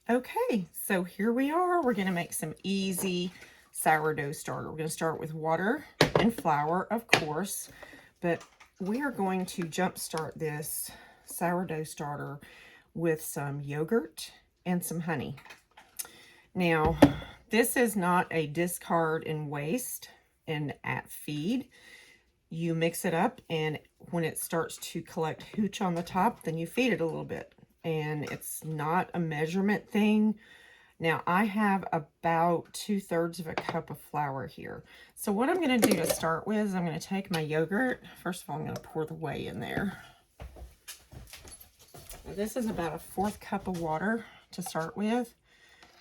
Okay, so here we are. We're going to make some easy sourdough starter. We're going to start with water and flour, of course, but we are going to jumpstart this sourdough starter with some yogurt and some honey. Now, this is not a discard and waste and at feed. You mix it up, and when it starts to collect hooch on the top, then you feed it a little bit. And it's not a measurement thing. Now, I have about 2/3 of a cup of flour here. So what I'm going to do to start with is I'm going to take my yogurt. First of all, I'm going to pour the whey in there. Now, this is about a 1/4 cup of water to start with.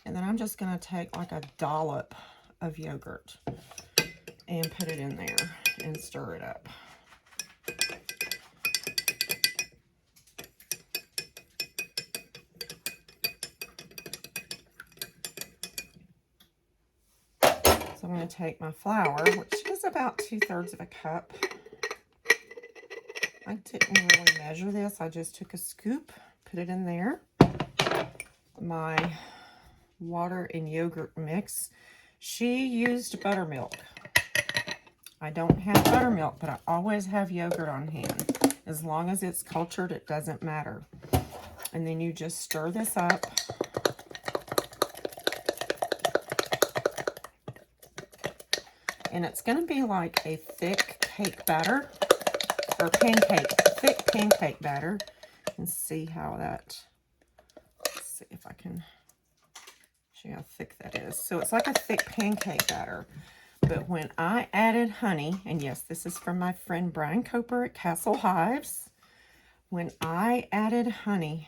And then I'm just going to take like a dollop of yogurt and put it in there and stir it up. So I'm going to take my flour, which is about 2/3 of a cup. I didn't really measure this. I just took a scoop, put it in there. My water and yogurt mix. She used buttermilk. I don't have buttermilk, but I always have yogurt on hand. As long as it's cultured, it doesn't matter. And then you just stir this up. And it's going to be like a thick cake batter, or thick pancake batter. And see how that, let's see if I can show you how thick that is. So it's like a thick pancake batter. But when I added honey, and yes, this is from my friend Brian Coper at Castle Hives. When I added honey,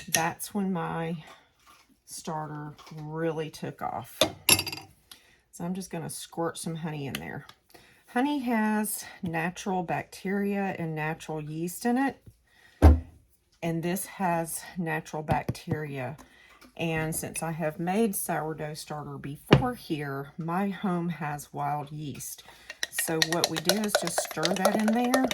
that's when my starter really took off. So I'm just going to squirt some honey in there. Honey has natural bacteria and natural yeast in it. And this has natural bacteria. And since I have made sourdough starter before here, my home has wild yeast. So what we do is just stir that in there.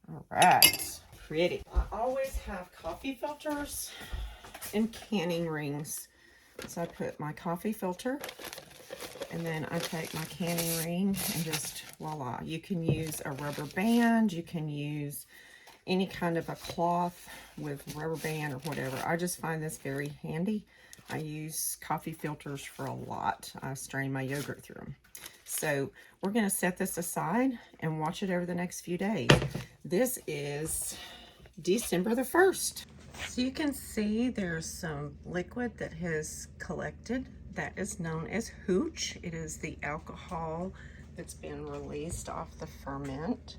All right, pretty. I always have coffee filters and canning rings. So I put my coffee filter, and then I take my canning ring and just voila. You can use a rubber band. You can use any kind of a cloth with rubber band or whatever. I just find this very handy. I use coffee filters for a lot. I strain my yogurt through them. So we're going to set this aside and watch it over the next few days. This is December the 1st. So you can see there's some liquid that has collected. That is known as hooch. It is the alcohol that's been released off the ferment,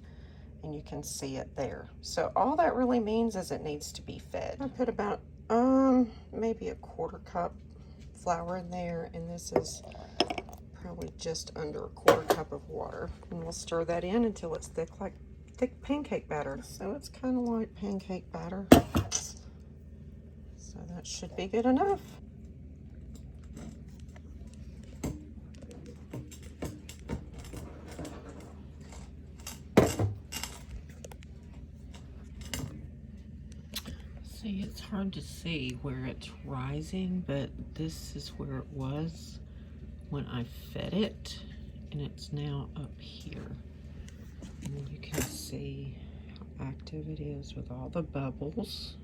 and you can see it there. So all that really means is it needs to be fed. I put about maybe a 1/4 cup flour in there, and this is probably just under a 1/4 cup of water. And we'll stir that in until it's thick, like thick pancake batter. So it's kind of like pancake batter. So that should be good enough. See, it's hard to see where it's rising, but this is where it was when I fed it, and it's now up here. And then you can see how active it is with all the bubbles.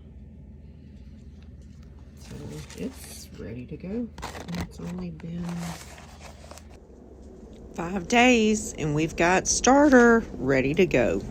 So it's ready to go. And it's only been 5 days, and we've got starter ready to go.